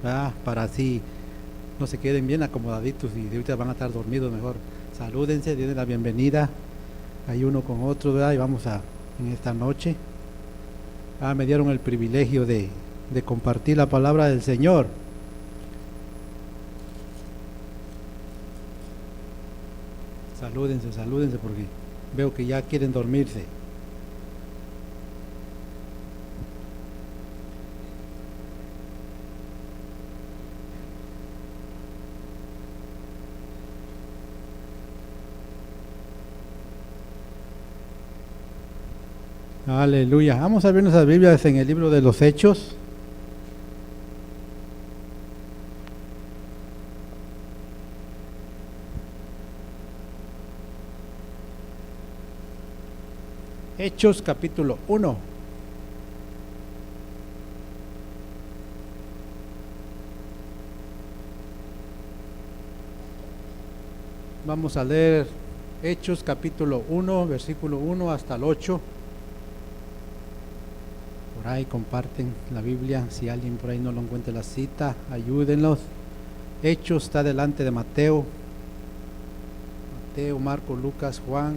Para así no se queden bien acomodaditos y de ahorita van a estar dormidos mejor. Salúdense, denle la bienvenida, hay uno con otro, ¿verdad? Y vamos a, en esta noche, me dieron el privilegio de compartir la palabra del Señor. Salúdense, salúdense porque veo que ya quieren dormirse. Aleluya. Vamos a abrir nuestras Biblias en el libro de los Hechos. Hechos capítulo 1. Vamos a leer Hechos capítulo 1, versículo 1 hasta el 8. Por ahí comparten la Biblia, si alguien por ahí no lo encuentra la cita, ayúdenlos. Hechos está delante de Mateo, Marcos, Lucas, Juan.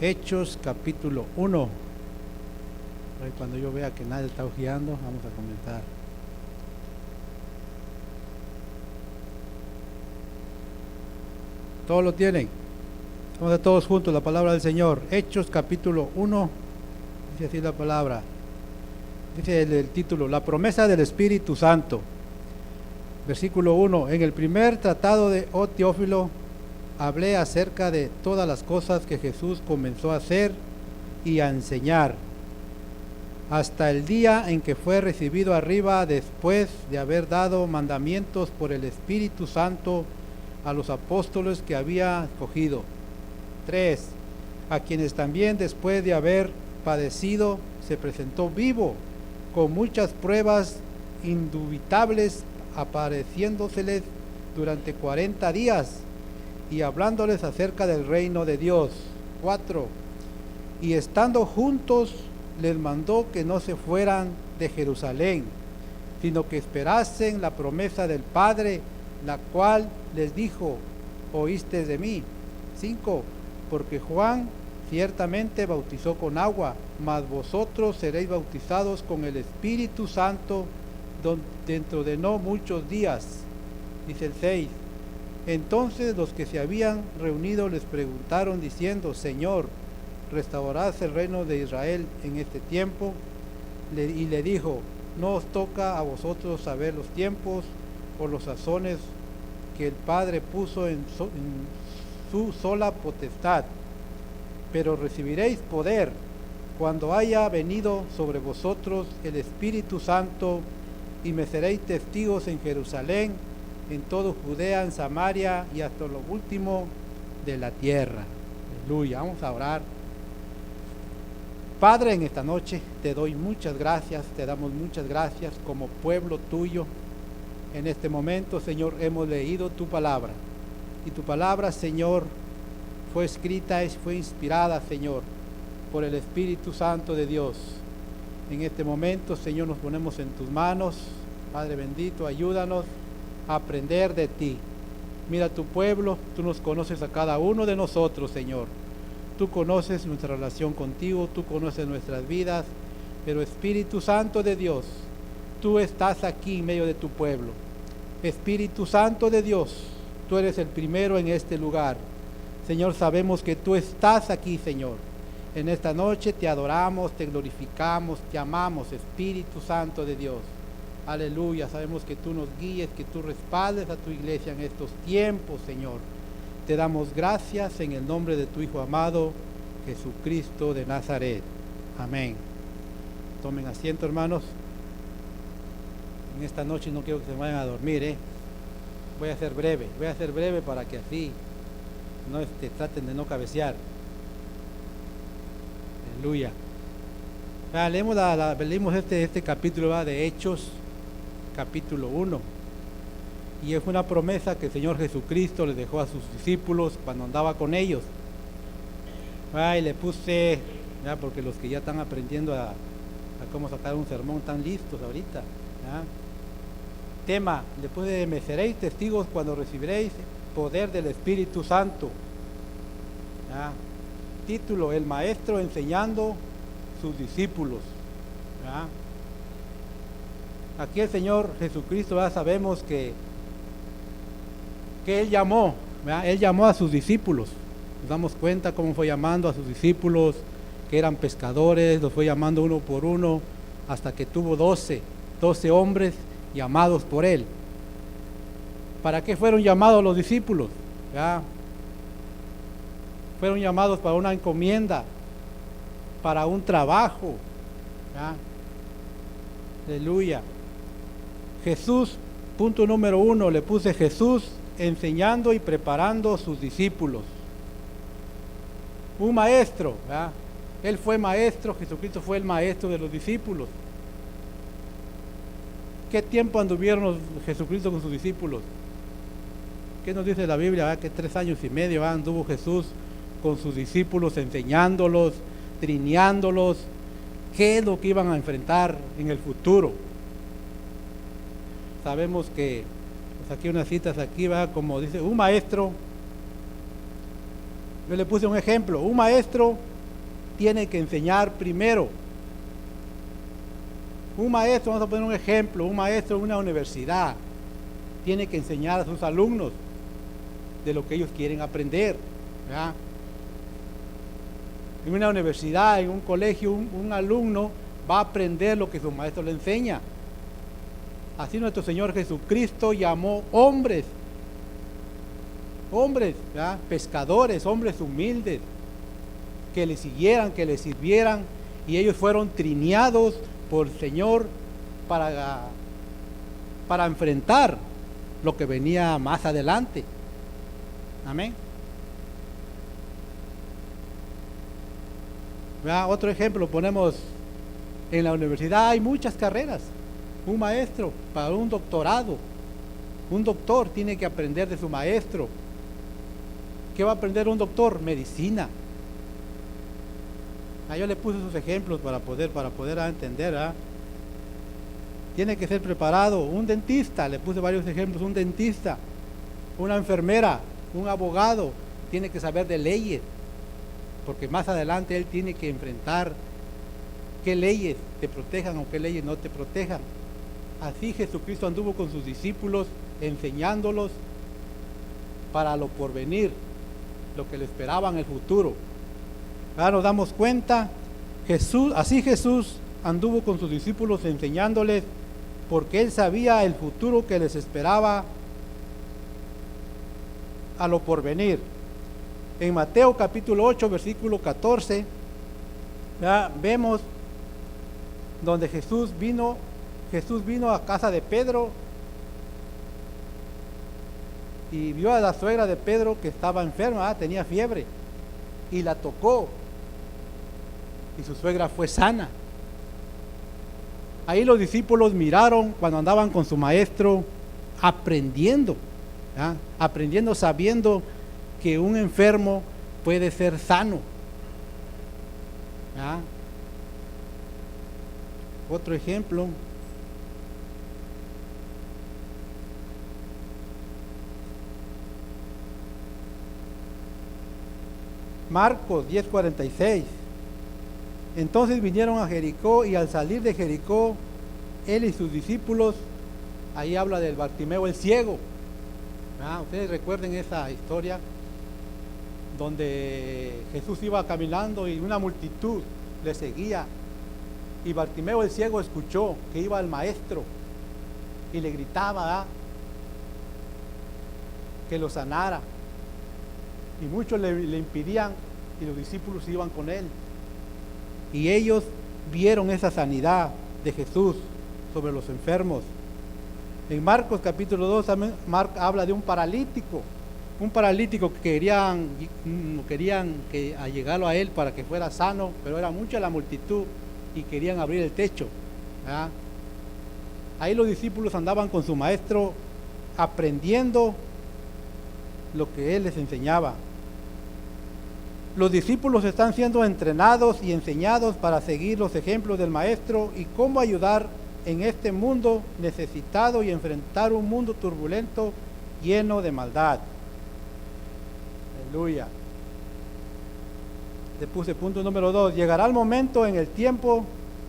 Hechos capítulo 1. Cuando yo vea que nadie está hojeando, vamos a comenzar. ¿Todos lo tienen? Vamos a todos juntos la palabra del Señor. Hechos capítulo 1, dice así la palabra. Dice el título, la promesa del Espíritu Santo. Versículo 1, en el primer tratado de Teófilo, hablé acerca de todas las cosas que Jesús comenzó a hacer y a enseñar, hasta el día en que fue recibido arriba, después de haber dado mandamientos por el Espíritu Santo a los apóstoles que había escogido. 3. A quienes también después de haber padecido se presentó vivo, con muchas pruebas indubitables, apareciéndoseles durante 40 días y hablándoles acerca del reino de Dios. 4. Y estando juntos les mandó que no se fueran de Jerusalén, sino que esperasen la promesa del Padre, la cual les dijo, oíste de mí. 5. Porque Juan ciertamente bautizó con agua, mas vosotros seréis bautizados con el Espíritu Santo dentro de no muchos días. Dice el 6. Entonces los que se habían reunido les preguntaron diciendo, Señor, ¿restaurarás el reino de Israel en este tiempo? Y le dijo, no os toca a vosotros saber los tiempos o los sazones que el Padre puso en su sola potestad, pero recibiréis poder cuando haya venido sobre vosotros el Espíritu Santo, y me seréis testigos en Jerusalén, en todo Judea, en Samaria y hasta lo último de la tierra. Aleluya. Vamos a orar. Padre, en esta noche te doy muchas gracias, te damos muchas gracias como pueblo tuyo. En este momento, Señor, hemos leído tu palabra. Y tu palabra, Señor, fue escrita y fue inspirada, Señor, por el Espíritu Santo de Dios. En este momento, Señor, nos ponemos en tus manos. Padre bendito, ayúdanos a aprender de ti. Mira tu pueblo, tú nos conoces a cada uno de nosotros, Señor. Tú conoces nuestra relación contigo, tú conoces nuestras vidas, pero Espíritu Santo de Dios, tú estás aquí en medio de tu pueblo. Espíritu Santo de Dios, tú eres el primero en este lugar. Señor, sabemos que tú estás aquí, Señor. En esta noche te adoramos, te glorificamos, te amamos, Espíritu Santo de Dios. Aleluya, sabemos que tú nos guíes, que tú respaldes a tu iglesia en estos tiempos, Señor. Te damos gracias en el nombre de tu Hijo amado, Jesucristo de Nazaret. Amén. Tomen asiento, hermanos. En esta noche no quiero que se vayan a dormir, Voy a ser breve para que así no traten de no cabecear. Aleluya. Leímos este capítulo de Hechos, capítulo 1. Y es una promesa que el Señor Jesucristo le dejó a sus discípulos cuando andaba con ellos. Y le puse, porque los que ya están aprendiendo a a cómo sacar un sermón tan listos ahorita. ¿Ya? Tema, después de me seréis testigos cuando recibiréis poder del Espíritu Santo. ¿Ya? Título, el maestro enseñando sus discípulos. ¿Ya? Aquí el Señor Jesucristo, ya sabemos que Él llamó, ¿verdad? Él llamó a sus discípulos. Nos damos cuenta cómo fue llamando a sus discípulos, que eran pescadores, los fue llamando uno por uno, hasta que tuvo 12 hombres llamados por Él. ¿Para qué fueron llamados los discípulos? ¿Ya? Fueron llamados para una encomienda, para un trabajo. ¿Ya? Aleluya. Jesús, punto número 1, le puse Jesús enseñando y preparando a sus discípulos. Un maestro, ¿verdad? Él fue maestro, Jesucristo fue el maestro de los discípulos. ¿Qué tiempo anduvieron Jesucristo con sus discípulos? ¿Qué nos dice la Biblia? ¿Verdad? Que 3 años y medio anduvo Jesús con sus discípulos, enseñándolos, trineándolos, qué es lo que iban a enfrentar en el futuro. Sabemos que, pues aquí unas citas aquí, va como dice, un maestro, yo le puse un ejemplo, un maestro tiene que enseñar primero. Un maestro, vamos a poner un ejemplo, un maestro en una universidad tiene que enseñar a sus alumnos de lo que ellos quieren aprender. ¿Verdad? En una universidad, en un colegio, un alumno va a aprender lo que su maestro le enseña. Así nuestro Señor Jesucristo llamó hombres, ¿verdad? Pescadores, hombres humildes, que le siguieran, que le sirvieran, y ellos fueron trineados por el Señor para enfrentar lo que venía más adelante. Amén. ¿Verdad? Otro ejemplo ponemos en la universidad, hay muchas carreras. Un maestro para un doctorado, un doctor tiene que aprender de su maestro. ¿Qué va a aprender un doctor? Medicina. Yo le puse esos ejemplos para poder entender. ¿Eh? Tiene que ser preparado. Un dentista, le puse varios ejemplos. Un dentista, una enfermera, un abogado, tiene que saber de leyes, porque más adelante él tiene que enfrentar qué leyes te protejan o qué leyes no te protejan. Así Jesucristo anduvo con sus discípulos, enseñándolos para lo porvenir, lo que le esperaba en el futuro. Ahora nos damos cuenta, así Jesús anduvo con sus discípulos enseñándoles, porque Él sabía el futuro que les esperaba a lo porvenir. En Mateo capítulo 8, versículo 14, ¿ya? Vemos donde Jesús vino a casa de Pedro y vio a la suegra de Pedro que estaba enferma, tenía fiebre, y la tocó, y su suegra fue sana. Ahí los discípulos miraron cuando andaban con su maestro, aprendiendo, ¿ya? Aprendiendo, sabiendo que un enfermo puede ser sano. ¿Ya? Otro ejemplo, Marcos 10:46. Entonces vinieron a Jericó, y al salir de Jericó, él y sus discípulos, ahí habla del Bartimeo el ciego. Ustedes recuerden esa historia donde Jesús iba caminando y una multitud le seguía, y Bartimeo el ciego escuchó que iba el maestro y le gritaba que lo sanara, y muchos le impidían, y los discípulos iban con él, y ellos vieron esa sanidad de Jesús sobre los enfermos. En Marcos capítulo 2 también habla de un paralítico que querían que a llegarlo a él para que fuera sano, pero era mucha la multitud y querían abrir el techo. ¿Verdad? Ahí los discípulos andaban con su maestro aprendiendo lo que él les enseñaba. Los discípulos están siendo entrenados y enseñados para seguir los ejemplos del Maestro y cómo ayudar en este mundo necesitado y enfrentar un mundo turbulento lleno de maldad. Aleluya. Le puse punto número 2. Llegará el momento en el tiempo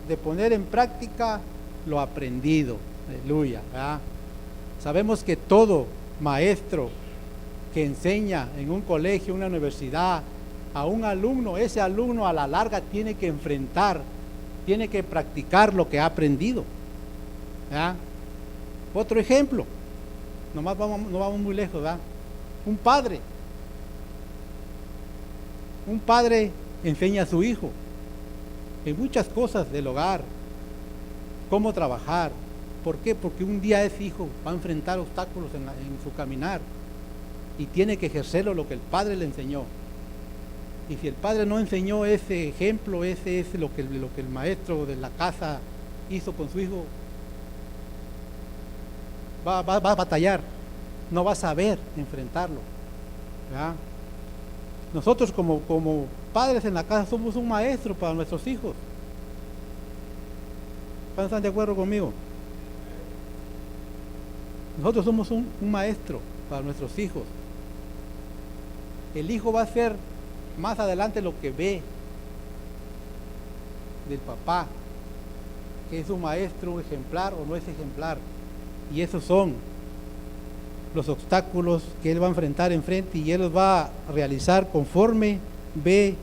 de poner en práctica lo aprendido. Aleluya. ¿Verdad? Sabemos que todo maestro que enseña en un colegio, una universidad, a un alumno, ese alumno a la larga tiene que enfrentar, tiene que practicar lo que ha aprendido. ¿Verdad? Otro ejemplo, no vamos muy lejos, ¿verdad? Un padre enseña a su hijo en muchas cosas del hogar, cómo trabajar. ¿Por qué? Porque un día ese hijo va a enfrentar obstáculos en su caminar y tiene que ejercerlo lo que el padre le enseñó. Y si el padre no enseñó ese ejemplo, ese es lo que el maestro de la casa hizo con su hijo, va a batallar, no va a saber enfrentarlo. ¿Verdad? Nosotros como padres en la casa somos un maestro para nuestros hijos. ¿Están de acuerdo conmigo? Nosotros somos un maestro para nuestros hijos. El hijo va a ser más adelante lo que ve del papá, que es un maestro ejemplar o no es ejemplar. Y esos son los obstáculos que él va a enfrentar enfrente y él los va a realizar conforme ve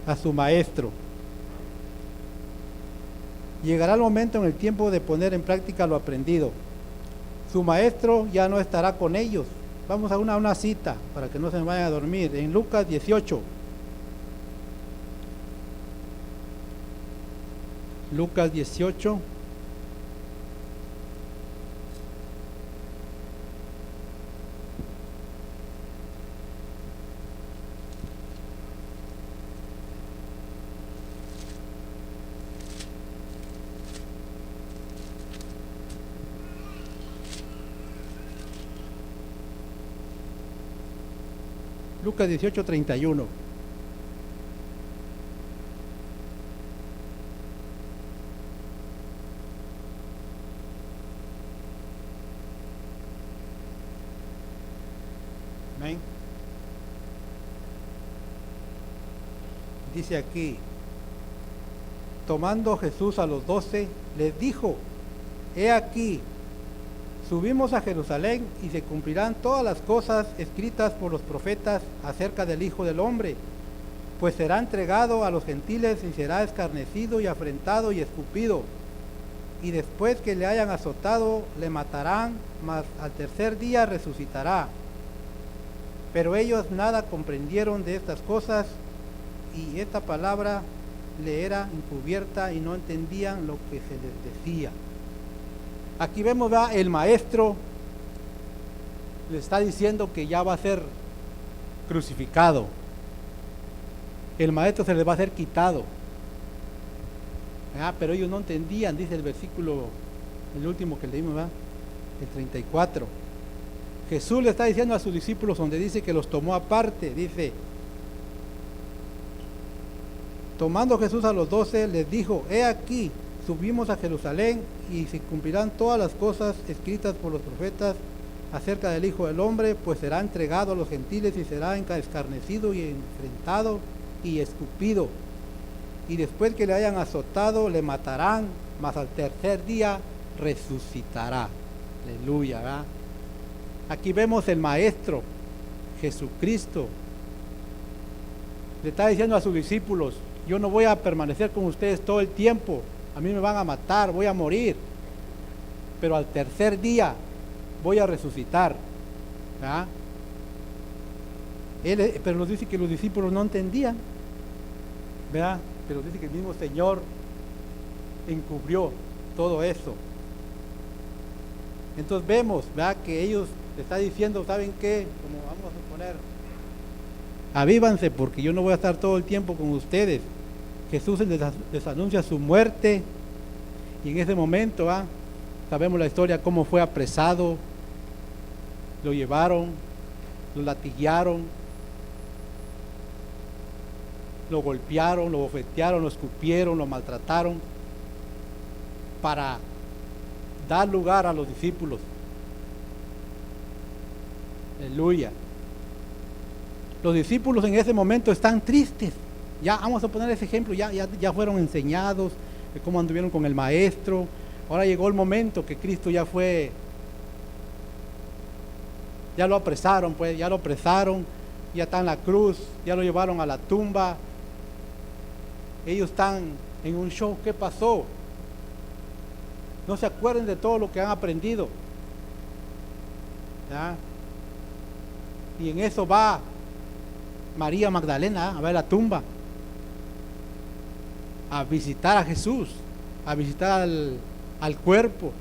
a su maestro. Llegará el momento en el tiempo de poner en práctica lo aprendido. Su maestro ya no estará con ellos. Vamos a una cita para que no se me vayan a dormir. En Lucas 18. Lucas 18. Lucas 18, 31. Amén. Dice aquí, tomando Jesús a los 12, les dijo: he aquí, subimos a Jerusalén y se cumplirán todas las cosas escritas por los profetas acerca del Hijo del Hombre, pues será entregado a los gentiles y será escarnecido y afrentado y escupido, y después que le hayan azotado le matarán, mas al tercer día resucitará. Pero ellos nada comprendieron de estas cosas, y esta palabra le era encubierta y no entendían lo que se les decía. Aquí vemos, ¿verdad? El maestro le está diciendo que ya va a ser crucificado. El maestro se les va a ser quitado. Pero ellos no entendían, dice el versículo, el último que leímos, ¿verdad? El 34. Jesús le está diciendo a sus discípulos, donde dice que los tomó aparte, dice: tomando Jesús a los 12, les dijo: he aquí, subimos a Jerusalén y se cumplirán todas las cosas escritas por los profetas acerca del Hijo del Hombre, pues será entregado a los gentiles y será escarnecido y enfrentado y escupido, y después que le hayan azotado le matarán, mas al tercer día resucitará. Aleluya, ¿verdad? Aquí vemos el Maestro Jesucristo le está diciendo a sus discípulos: yo no voy a permanecer con ustedes todo el tiempo, a mí me van a matar, voy a morir, pero al tercer día voy a resucitar. ¿Verdad? Pero nos dice que los discípulos no entendían, ¿verdad? Pero dice que el mismo Señor encubrió todo eso. Entonces vemos, ¿verdad?, que ellos le están diciendo: ¿saben qué? Como vamos a suponer, avívanse porque yo no voy a estar todo el tiempo con ustedes. Jesús les anuncia su muerte, y en ese momento sabemos la historia, cómo fue apresado, lo llevaron, lo latiguearon, lo golpearon, lo bofetearon, lo escupieron, lo maltrataron, para dar lugar a los discípulos. Aleluya. Los discípulos en ese momento están tristes. Ya vamos a poner ese ejemplo, ya fueron enseñados de cómo anduvieron con el maestro. Ahora llegó el momento que Cristo ya lo apresaron, pues, ya está en la cruz, ya lo llevaron a la tumba. Ellos están en un show. ¿Qué pasó? No se acuerden de todo lo que han aprendido. ¿Ya? Y en eso va María Magdalena a ver la tumba, a visitar a Jesús, a visitar al cuerpo,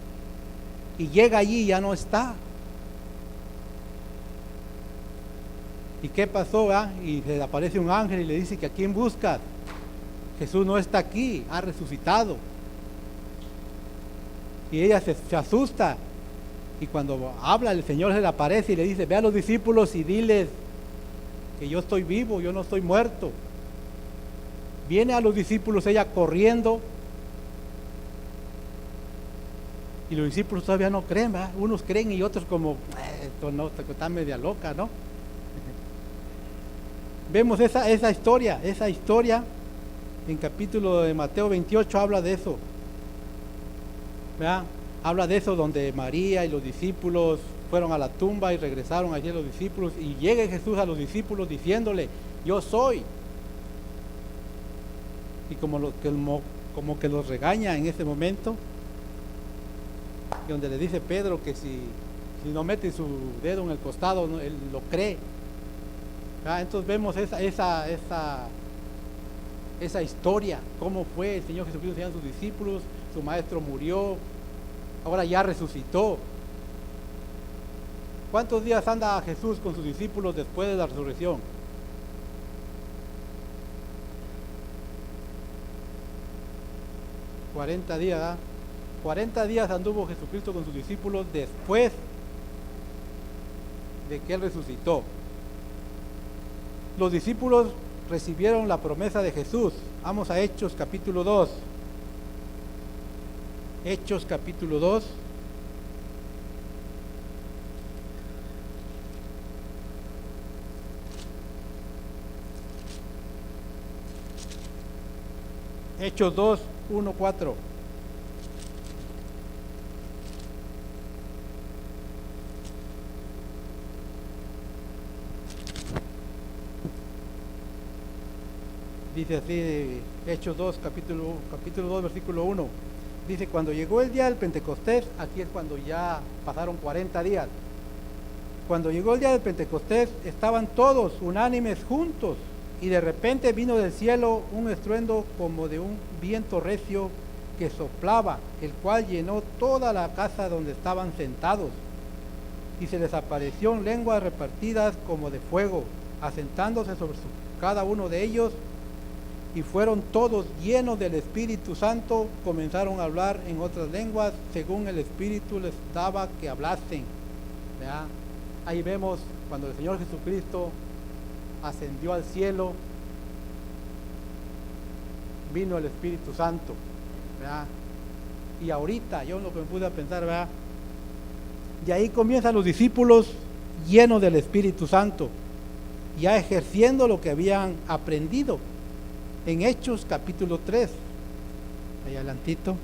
y llega allí y ya no está. ¿Y qué pasó? Y se le aparece un ángel y le dice que ¿a quién buscas? Jesús no está aquí, ha resucitado. Y ella se asusta, y cuando habla el Señor se le aparece y le dice: ve a los discípulos y diles que yo estoy vivo, yo no estoy muerto. Viene a los discípulos ella corriendo, y los discípulos todavía no creen, ¿verdad? Unos creen y otros como, esto no, está media loca, ¿no? Vemos esa historia en capítulo de Mateo 28, habla de eso, ¿verdad? Habla de eso, donde María y los discípulos fueron a la tumba y regresaron allí los discípulos, y llega Jesús a los discípulos diciéndole: yo soy. Y como que los regaña en ese momento, y donde le dice Pedro que si no mete su dedo en el costado, no, él lo cree. Entonces vemos esa historia, cómo fue el Señor Jesucristo enseñando a sus discípulos. Su maestro murió, ahora ya resucitó. ¿Cuántos días anda Jesús con sus discípulos después de la resurrección? 40 días, ¿verdad? 40 días anduvo Jesucristo con sus discípulos después de que Él resucitó. Los discípulos recibieron la promesa de Jesús. Vamos a Hechos capítulo 2. Hechos capítulo 2. Hechos 2, 1, 4. Dice así, Hechos 2, capítulo 2, versículo 1. Dice: cuando llegó el día del Pentecostés, aquí es cuando ya pasaron 40 días. Cuando llegó el día del Pentecostés, estaban todos unánimes juntos, y de repente vino del cielo un estruendo como de un viento recio que soplaba, el cual llenó toda la casa donde estaban sentados. Y se les aparecieron lenguas repartidas como de fuego, asentándose sobre cada uno de ellos, y fueron todos llenos del Espíritu Santo, comenzaron a hablar en otras lenguas según el Espíritu les daba que hablasen. ¿Verdad? Ahí vemos cuando el Señor Jesucristo ascendió al cielo, vino el Espíritu Santo, ¿verdad? Y ahorita yo lo que me pude a pensar, ¿verdad? Y ahí comienzan los discípulos llenos del Espíritu Santo, ya ejerciendo lo que habían aprendido en Hechos capítulo 3, ahí adelantito.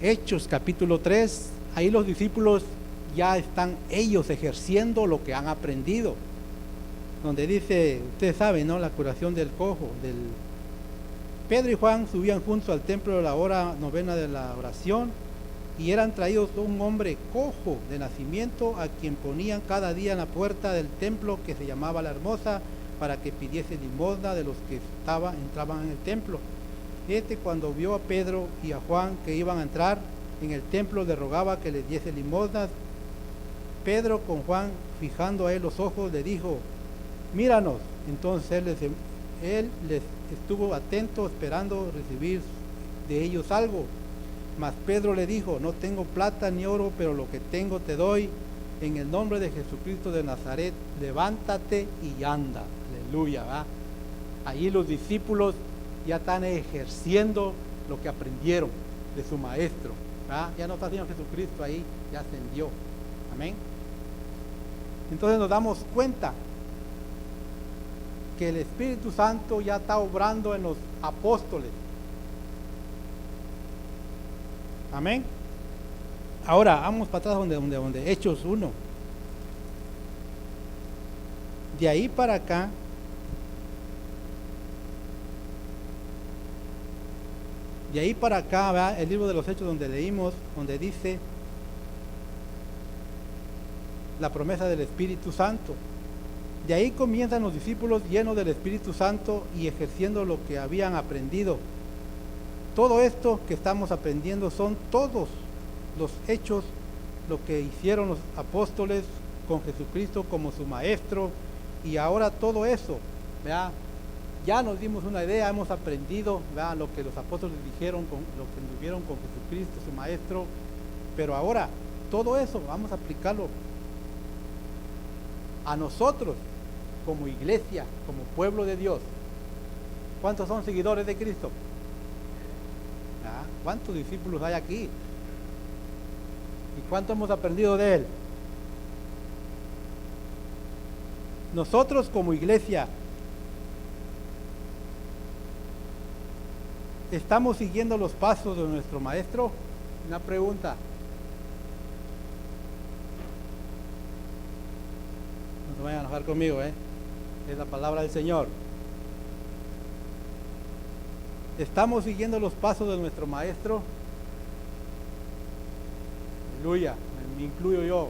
Hechos capítulo 3, ahí los discípulos ya están ellos ejerciendo lo que han aprendido, donde dice, ustedes saben, ¿no? La curación del cojo. Pedro y Juan subían juntos al templo a la hora novena de la oración, y eran traídos un hombre cojo de nacimiento, a quien ponían cada día en la puerta del templo, que se llamaba La Hermosa, para que pidiese limosna de los que entraban en el templo. Cuando vio a Pedro y a Juan que iban a entrar en el templo, le rogaba que les diese limosnas. Pedro, con Juan fijando a él los ojos, le dijo: míranos. Entonces él les estuvo atento, esperando recibir de ellos algo. Mas Pedro le dijo: no tengo plata ni oro, pero lo que tengo te doy. En el nombre de Jesucristo de Nazaret, levántate y anda. Aleluya, ¿verdad? Ahí los discípulos ya están ejerciendo lo que aprendieron de su maestro, ¿verdad? Ya no está Señor Jesucristo ahí, ya ascendió. Amén. Entonces nos damos cuenta que el Espíritu Santo ya está obrando en los apóstoles. Amén. Ahora vamos para atrás donde Hechos 1. De ahí para acá, ¿verdad? El libro de los Hechos donde leímos, donde dice la promesa del Espíritu Santo. De ahí comienzan los discípulos llenos del Espíritu Santo y ejerciendo lo que habían aprendido. Todo esto que estamos aprendiendo son todos los hechos, lo que hicieron los apóstoles con Jesucristo como su maestro, y ahora todo eso, ¿verdad? Ya nos dimos una idea, hemos aprendido, ¿verdad?, lo que los apóstoles dijeron, lo que vivieron con Jesucristo, su maestro, pero ahora todo eso vamos a aplicarlo a nosotros como iglesia, como pueblo de Dios. ¿Cuántos son seguidores de Cristo? ¿Ah? ¿Cuántos discípulos hay aquí? ¿Y cuánto hemos aprendido de Él? Nosotros como iglesia ¿estamos siguiendo los pasos de nuestro maestro? Una pregunta. No se vayan a enojar conmigo, es la palabra del Señor. ¿Estamos siguiendo los pasos de nuestro maestro? Aleluya, me incluyo yo.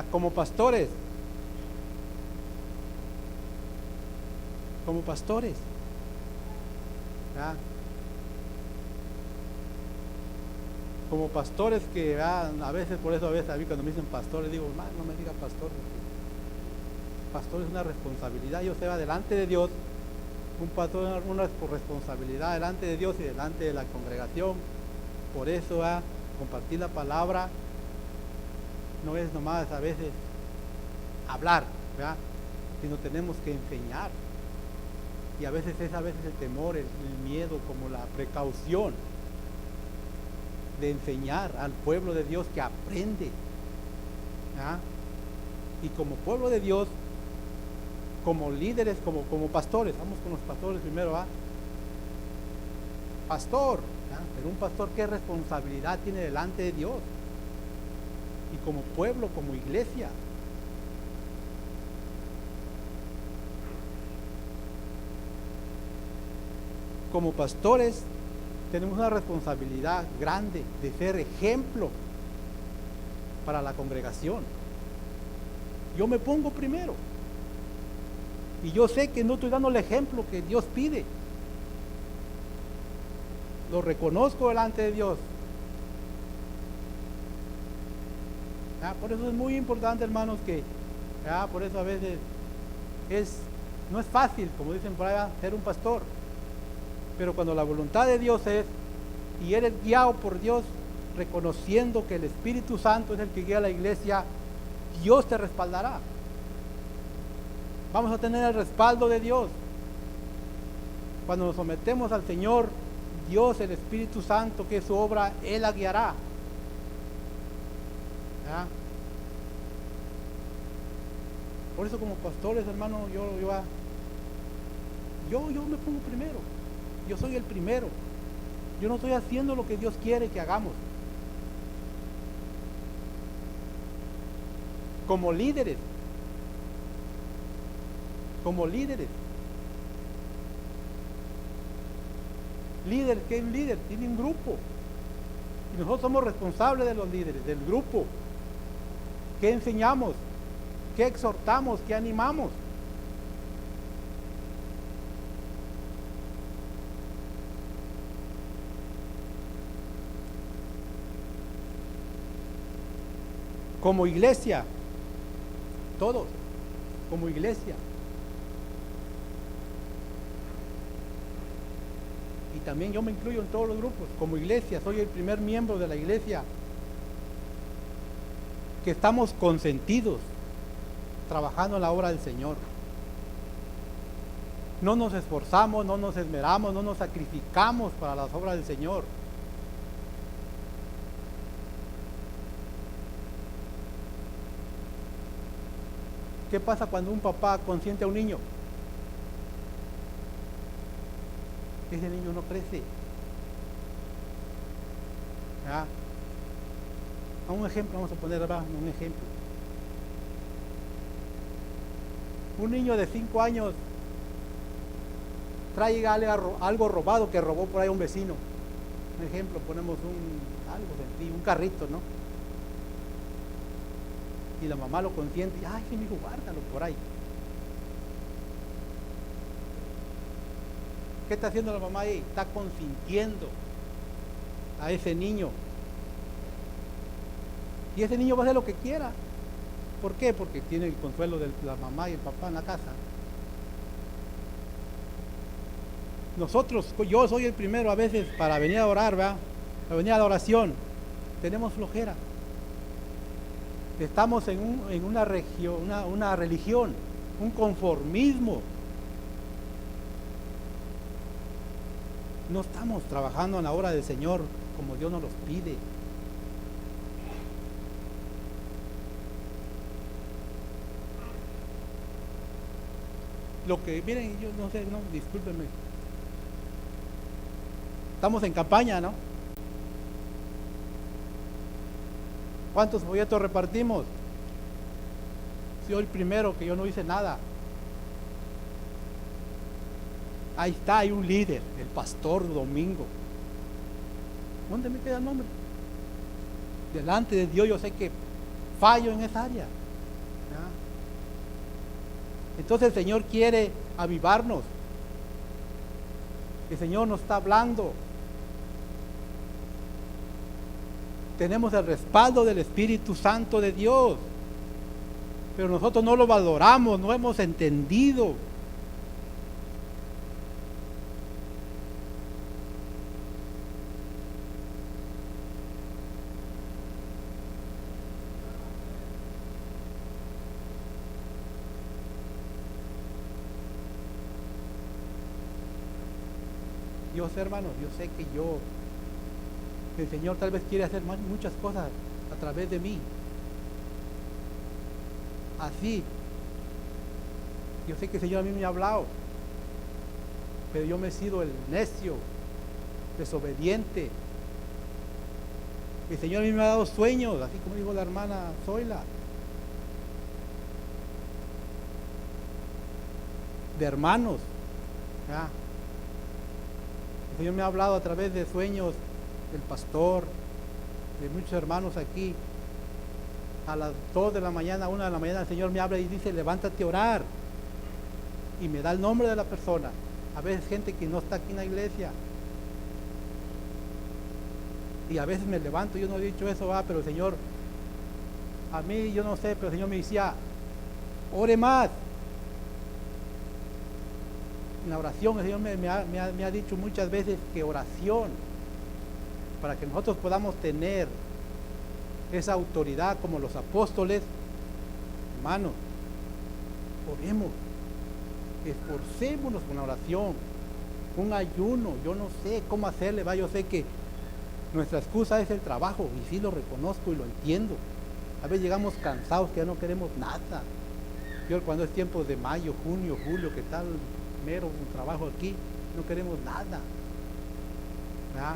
Como pastores. Como pastores. Como pastores que a veces, por eso a veces a mí cuando me dicen pastores digo, no me diga pastor, pastor es una responsabilidad. Yo sé, delante de Dios, un pastor es una responsabilidad delante de Dios y delante de la congregación. Por eso compartir la palabra no es nomás a veces hablar, ¿verdad?, sino tenemos que enseñar. Y a veces es el temor, el miedo, como la precaución de enseñar al pueblo de Dios que aprende. Y como pueblo de Dios, como líderes, como pastores, vamos con los pastores primero, pastor, pero un pastor, ¿qué responsabilidad tiene delante de Dios? Y como pueblo, como iglesia. Como pastores tenemos una responsabilidad grande de ser ejemplo para la congregación. Yo me pongo primero y yo sé que no estoy dando el ejemplo que Dios pide. Lo reconozco delante de Dios. Por eso es muy importante, hermanos, que por eso a veces no es fácil, como dicen por allá, ser un pastor. Pero cuando la voluntad de Dios es, y eres guiado por Dios, reconociendo que el Espíritu Santo es el que guía a la iglesia, Dios te respaldará. Vamos a tener el respaldo de Dios. Cuando nos sometemos al Señor, Dios, el Espíritu Santo, que es su obra, Él la guiará. Por eso como pastores, hermano, yo me pongo primero. Yo soy el primero. Yo no estoy haciendo lo que Dios quiere que hagamos. Como líderes. Líder, ¿qué es un líder? Tiene un grupo. Y nosotros somos responsables de los líderes, del grupo. ¿Qué enseñamos? ¿Qué exhortamos? ¿Qué animamos? Como iglesia, todos, como iglesia. Y también yo me incluyo en todos los grupos, como iglesia, soy el primer miembro de la iglesia, que estamos consentidos, trabajando en la obra del Señor. no nos esforzamos, no nos esmeramos, no nos sacrificamos para las obras del Señor. ¿Qué pasa cuando un papá consiente a un niño? Ese niño no crece. ¿Ya? Un ejemplo, vamos a poner abajo un ejemplo. Un niño de 5 años trae algo robado que robó por ahí un vecino. Un ejemplo, ponemos algo sencillo, un carrito, ¿no? Y la mamá lo consiente, ay, sí, hijo, guárdalo por ahí. ¿Qué está haciendo la mamá ahí? Está consintiendo a ese niño. Y ese niño va a hacer lo que quiera. ¿Por qué? Porque tiene el consuelo de la mamá y el papá en la casa. Nosotros, yo soy el primero a veces para venir a orar, ¿verdad? Para venir a la oración, tenemos flojera. Estamos en una religión, un conformismo. No estamos trabajando en la obra del Señor como Dios nos los pide. Lo que, miren, yo no sé, no, discúlpenme. Estamos en campaña, ¿no? ¿Cuántos folletos repartimos? Soy el primero que yo no hice nada. Ahí está, hay un líder, el pastor Domingo. ¿Dónde me queda el nombre? Delante de Dios yo sé que fallo en esa área. ¿Ya? Entonces el Señor quiere avivarnos. El Señor nos está hablando. Tenemos el respaldo del Espíritu Santo de Dios, pero nosotros no lo valoramos, no hemos entendido. Dios, hermanos, yo sé que el Señor tal vez quiere hacer muchas cosas a través de mí. Así, yo sé que el Señor a mí me ha hablado, pero yo me he sido el necio, desobediente. El Señor a mí me ha dado sueños, así como dijo la hermana Zoila, de hermanos. ¿Ya? El Señor me ha hablado a través de sueños del pastor, de muchos hermanos aquí. A las 2 de la mañana, 1 de la mañana, el Señor me habla y dice, levántate a orar. Y me da el nombre de la persona. A veces gente que no está aquí en la iglesia. Y a veces me levanto, yo no he dicho eso, pero el Señor, a mí yo no sé, pero el Señor me decía, ore más. En la oración, el Señor me ha dicho muchas veces que oración, para que nosotros podamos tener esa autoridad como los apóstoles, hermanos, oremos, esforcémonos con la oración, un ayuno, yo no sé cómo hacerle, yo sé que nuestra excusa es el trabajo, y sí lo reconozco y lo entiendo. A veces llegamos cansados que ya no queremos nada. Yo cuando es tiempo de mayo, junio, julio, que tal mero un trabajo aquí, no queremos nada. ¿Verdad?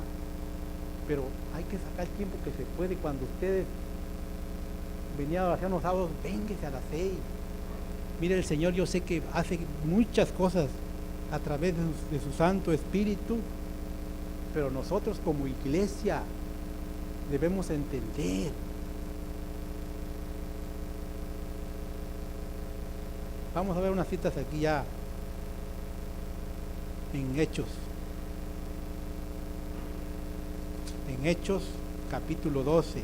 Pero hay que sacar el tiempo que se puede. Cuando ustedes venían a hacer los sábados, vénguese a las 6. Mire, el Señor yo sé que hace muchas cosas a través de su Santo Espíritu, pero nosotros como iglesia debemos entender. Vamos a ver unas citas aquí ya en Hechos. En Hechos capítulo 12.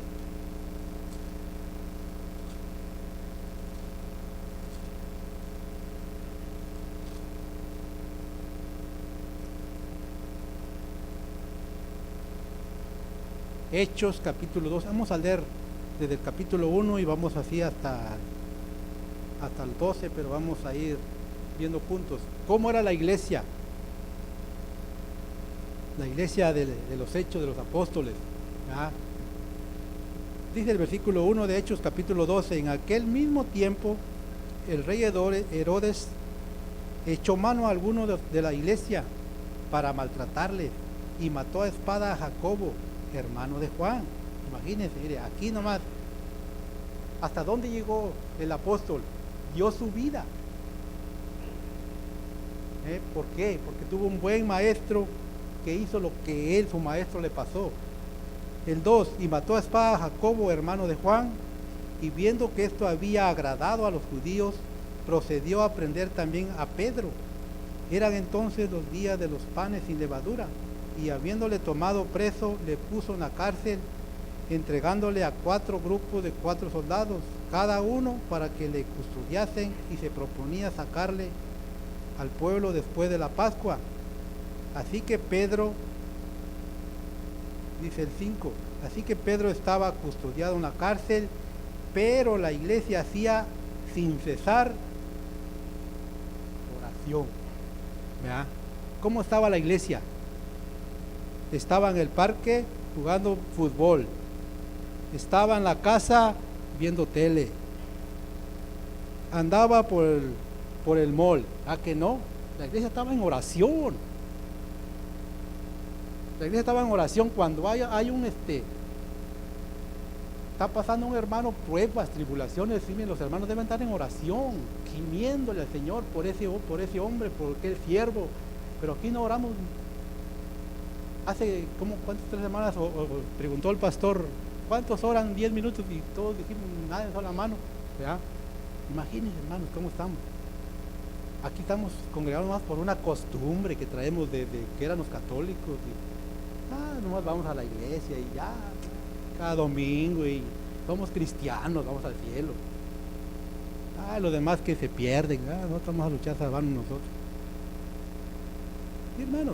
Hechos capítulo 12. Vamos a leer desde el capítulo 1 y vamos así hasta el 12, pero vamos a ir viendo juntos cómo era la iglesia de los Hechos de los Apóstoles. ¿Ah? Dice el versículo 1 de Hechos capítulo 12: en aquel mismo tiempo el rey Herodes echó mano a algunos de la iglesia para maltratarles y mató a espada a Jacobo, hermano de Juan. Imagínense, mire, aquí nomás, ¿hasta dónde llegó el apóstol? Dio su vida. ¿Por qué? Porque tuvo un buen maestro que hizo lo que su maestro le pasó. El 2: y mató a espada a Jacobo, hermano de Juan, y viendo que esto había agradado a los judíos, procedió a prender también a Pedro. Eran entonces los días de los panes sin levadura, y habiéndole tomado preso, le puso en la cárcel, entregándole a 4 grupos de 4 soldados, cada uno para que le custodiasen, y se proponía sacarle al pueblo después de la Pascua. Así que Pedro, dice el 5, así que Pedro estaba custodiado en la cárcel, pero la iglesia hacía sin cesar oración. ¿Verdad? ¿Cómo estaba la iglesia? Estaba en el parque jugando fútbol, estaba en la casa viendo tele, andaba por el mall. ¿A que no? La iglesia estaba en oración. La iglesia estaba en oración. Cuando hay un está pasando un hermano pruebas, tribulaciones, los hermanos deben estar en oración, gimiéndole al Señor por ese hombre, por aquel siervo. Pero aquí no oramos. Hace ¿cuántas 3 semanas preguntó el pastor, ¿cuántos oran 10 minutos? Y todos dijimos, nadie alzó la mano. ¿Verdad? Imagínense, hermanos, cómo estamos. Aquí estamos congregados más por una costumbre que traemos de que éramos católicos. Nomás vamos a la iglesia y ya, cada domingo, y somos cristianos, vamos al cielo. Los demás que se pierden, no estamos a luchar a salvarnos nosotros. Sí, hermano,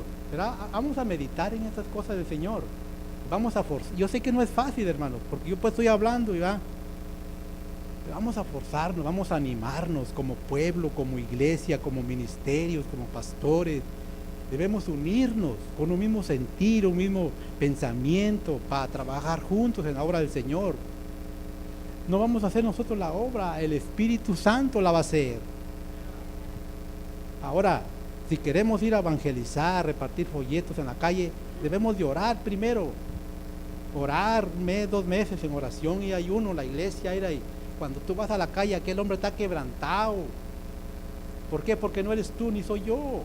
vamos a meditar en estas cosas del Señor. Vamos a forzar. Yo sé que no es fácil, hermano, porque yo pues estoy hablando y pero vamos a forzarnos, vamos a animarnos como pueblo, como iglesia, como ministerios, como pastores. Debemos unirnos con un mismo sentir, un mismo pensamiento para trabajar juntos en la obra del Señor. No vamos a hacer nosotros la obra, el Espíritu Santo la va a hacer. Ahora, si queremos ir a evangelizar, repartir folletos en la calle, debemos de orar primero. Orar 2 meses en oración y ayuno, la iglesia era ahí. Cuando tú vas a la calle, aquel hombre está quebrantado. ¿Por qué? Porque no eres tú ni soy yo.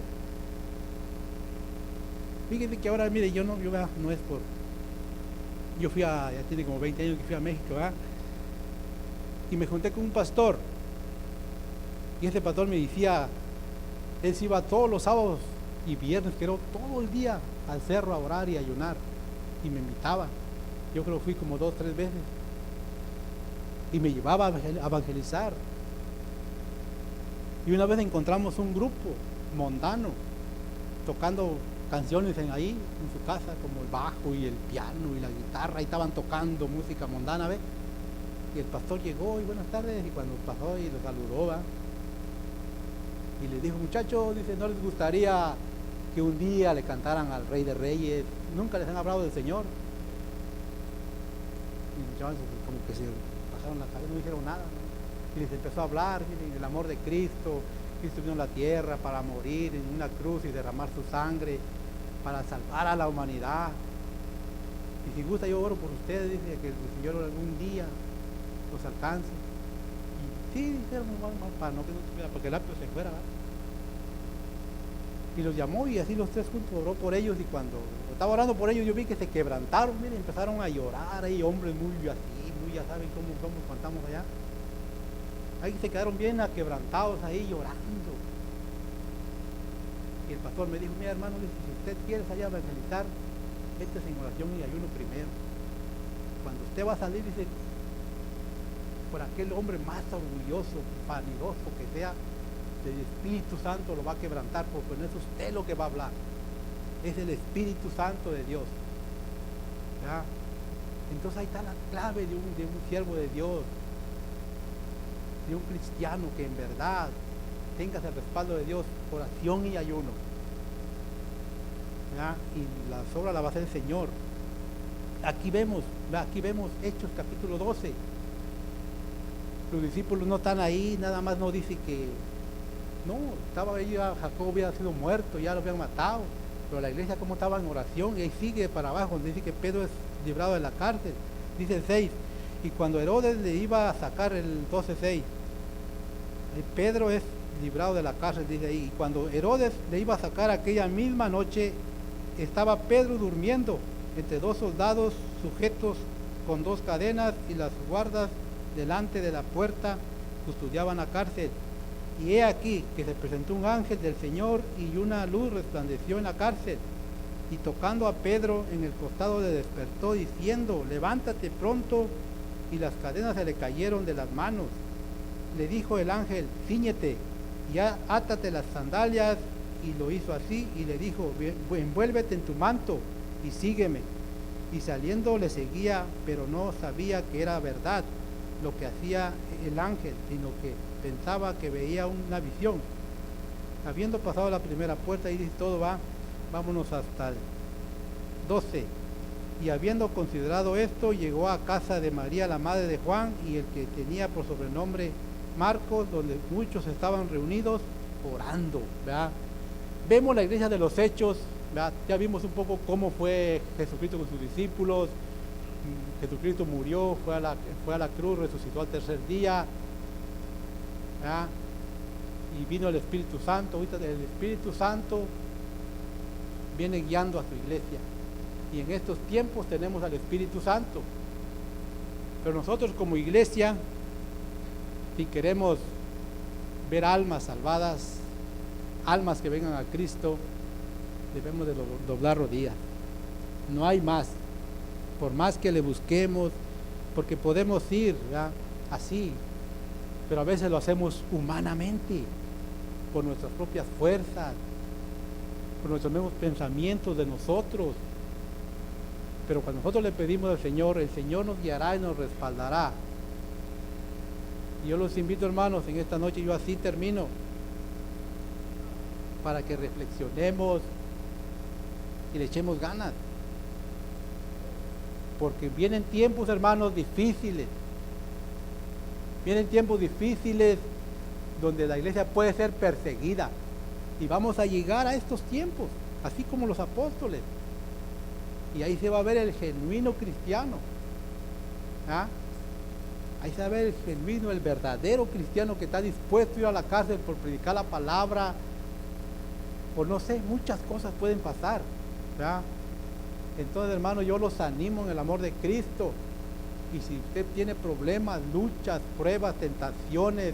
Fíjense que ahora, mire, yo no es por... Yo ya tiene como 20 años que fui a México, ¿verdad? Y me junté con un pastor. Y ese pastor me decía, él se iba todos los sábados y viernes, que era todo el día al cerro a orar y a ayunar. Y me invitaba. Yo creo que fui como 2, 3 veces. Y me llevaba a evangelizar. Y una vez encontramos un grupo mondano tocando canciones ahí en su casa, como el bajo y el piano y la guitarra, y estaban tocando música mondana, ¿ve? Y el pastor llegó y buenas tardes, y cuando pasó y lo saludó, ¿va? Y le dijo, muchachos, dice, ¿no les gustaría que un día le cantaran al Rey de Reyes? Nunca les han hablado del Señor. Y los chavales como que se pasaron la cabeza, no dijeron nada, ¿no? Y les empezó a hablar, miren, el amor de Cristo. Cristo vino a la tierra para morir en una cruz y derramar su sangre para salvar a la humanidad. Y si gusta, yo oro por ustedes, dice, que el Señor algún día los alcance. Y sí, dijeron, para no que no tuviera, porque el apio se fuera, ¿verdad? Y los llamó y así los 3 juntos oró por ellos. Y cuando estaba orando por ellos, yo vi que se quebrantaron, miren, empezaron a llorar ahí, hombres muy así, muy, ya saben cómo somos cuando estamos allá. Ahí se quedaron bien aquebrantados ahí llorando. Y el pastor me dijo, mira hermano, dice, si usted quiere salir a evangelizar, métese en oración y ayuno primero. Cuando usted va a salir, dice, por aquel hombre más orgulloso, vanidoso que sea, el Espíritu Santo lo va a quebrantar, porque no es usted lo que va a hablar, es el Espíritu Santo de Dios. ¿Ya? Entonces ahí está la clave de un siervo de Dios, de un cristiano que en verdad tengas el respaldo de Dios, oración y ayuno. ¿Verdad? Y las obras las va a hacer el Señor. Aquí vemos Hechos capítulo 12. Los discípulos no están ahí, nada más no dice que no, estaba ahí, Jacob había sido muerto, ya lo habían matado, pero la iglesia como estaba en oración, y ahí sigue para abajo, dice que Pedro es librado de la cárcel, dice el 6, y cuando Herodes le iba a sacar el 12:6, Pedro es librado de la cárcel, dice ahí, y cuando Herodes le iba a sacar aquella misma noche, estaba Pedro durmiendo entre dos soldados sujetos con dos cadenas, y las guardas delante de la puerta custodiaban la cárcel. Y he aquí que se presentó un ángel del Señor, y una luz resplandeció en la cárcel, y tocando a Pedro en el costado le despertó, diciendo: levántate pronto. Y las cadenas se le cayeron de las manos. Le dijo el ángel: cíñete y átate las sandalias. Y lo hizo así, y le dijo: envuélvete en tu manto y sígueme. Y saliendo le seguía, pero no sabía que era verdad lo que hacía el ángel, sino que pensaba que veía una visión. Habiendo pasado la primera puerta, y dice todo vámonos hasta el 12. Y habiendo considerado esto, llegó a casa de María, la madre de Juan, y el que tenía por sobrenombre Marcos, donde muchos estaban reunidos orando. ¿Verdad? Vemos la iglesia de los Hechos, ¿verdad? Ya vimos un poco cómo fue Jesucristo con sus discípulos. Jesucristo murió, fue a la cruz, resucitó al tercer día, ¿verdad? Y vino el Espíritu Santo. Ahorita el Espíritu Santo viene guiando a su iglesia, y en estos tiempos tenemos al Espíritu Santo. Pero nosotros como iglesia, si queremos ver almas salvadas, almas que vengan a Cristo, debemos de doblar rodillas. No hay más. Por más que le busquemos, porque podemos ir, ¿verdad?, así, pero a veces lo hacemos humanamente, por nuestras propias fuerzas, por nuestros mismos pensamientos de nosotros. Pero cuando nosotros le pedimos al Señor, el Señor nos guiará y nos respaldará. Y yo los invito, hermanos, en esta noche, yo así termino, para que reflexionemos y le echemos ganas. Porque vienen tiempos, hermanos, difíciles. Vienen tiempos difíciles donde la iglesia puede ser perseguida. Y vamos a llegar a estos tiempos, así como los apóstoles. Y ahí se va a ver el genuino cristiano. ¿Ah? Ahí se va a ver el genuino, el verdadero cristiano que está dispuesto a ir a la cárcel por predicar la palabra. O no sé, muchas cosas pueden pasar. ¿Verdad? Entonces, hermano, yo los animo en el amor de Cristo. Y si usted tiene problemas, luchas, pruebas, tentaciones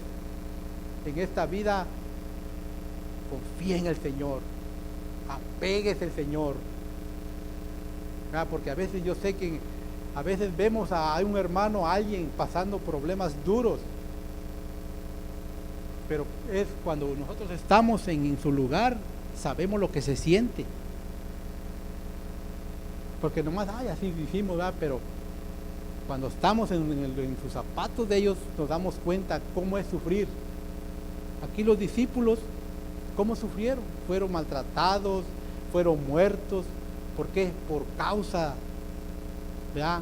en esta vida, confíe en el Señor, apéguese al Señor. Porque a veces yo sé que a veces vemos a un hermano, a alguien pasando problemas duros, pero es cuando nosotros estamos en su lugar, sabemos lo que se siente. Porque nomás, así dijimos, ¿verdad? Pero cuando estamos en sus zapatos de ellos, nos damos cuenta cómo es sufrir. Aquí los discípulos, ¿cómo sufrieron? Fueron maltratados, fueron muertos. ¿Por qué? Por causa, ¿verdad?,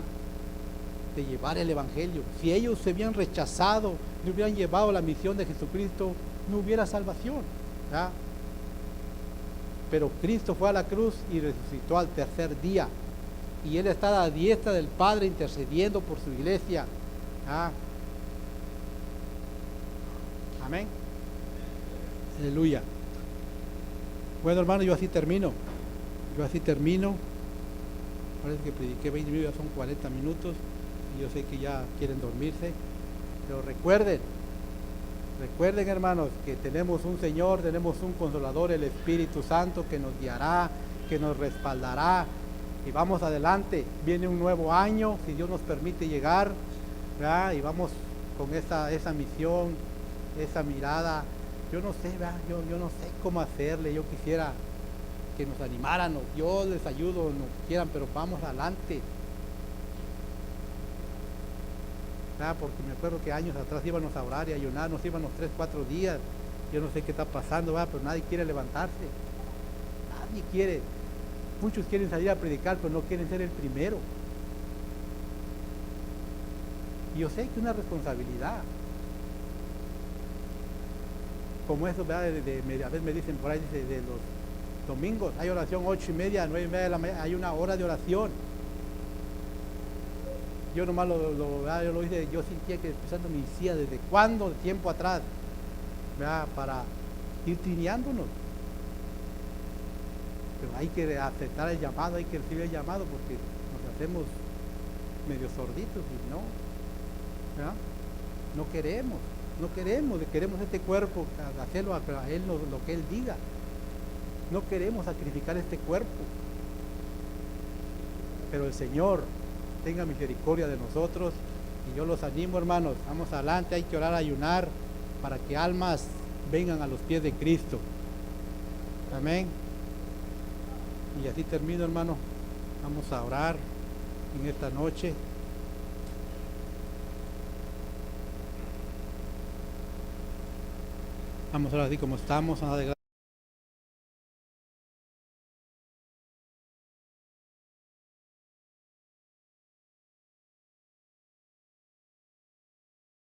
de llevar el Evangelio. Si ellos se habían rechazado, no hubieran llevado la misión de Jesucristo, no hubiera salvación, ¿verdad? Pero Cristo fue a la cruz y resucitó al tercer día. Y Él está a la diestra del Padre intercediendo por su iglesia. Amén. Aleluya. Bueno, hermano, yo así termino. Parece que prediqué 20 minutos, ya son 40 minutos. Y yo sé que ya quieren dormirse. Pero recuerden, hermanos, que tenemos un Señor, tenemos un Consolador, el Espíritu Santo, que nos guiará, que nos respaldará. Y vamos adelante. Viene un nuevo año, si Dios nos permite llegar, ¿verdad? Y vamos con esa misión, esa mirada. Yo no sé, ¿verdad? Yo no sé cómo hacerle. Yo quisiera que nos animaran, yo les ayudo, no quieran, pero vamos adelante. ¿Verdad? Porque me acuerdo que años atrás íbamos a orar y ayunar, nos íbamos 3-4 días, Yo no sé qué está pasando, ¿verdad? Pero nadie quiere levantarse. Nadie quiere. Muchos quieren salir a predicar, pero no quieren ser el primero. Y yo sé que es una responsabilidad. Como eso, ¿verdad? A veces me dicen por ahí, dice, de los domingos hay oración 8:30, 9:30 de la mañana, hay una hora de oración. Yo nomás yo lo hice, yo sentía que empezando mi decía desde cuándo, de tiempo atrás, ¿verdad? Para ir trineándonos. Pero hay que aceptar el llamado, hay que recibir el llamado, porque nos hacemos medio sorditos y no, ¿verdad? No queremos este cuerpo, hacerlo a Él lo que Él diga. No queremos sacrificar este cuerpo. Pero el Señor tenga misericordia de nosotros, y yo los animo, hermanos, vamos adelante, hay que orar, ayunar, para que almas vengan a los pies de Cristo. Amén. Y así termino, hermano. Vamos a orar en esta noche. Vamos a orar así como estamos.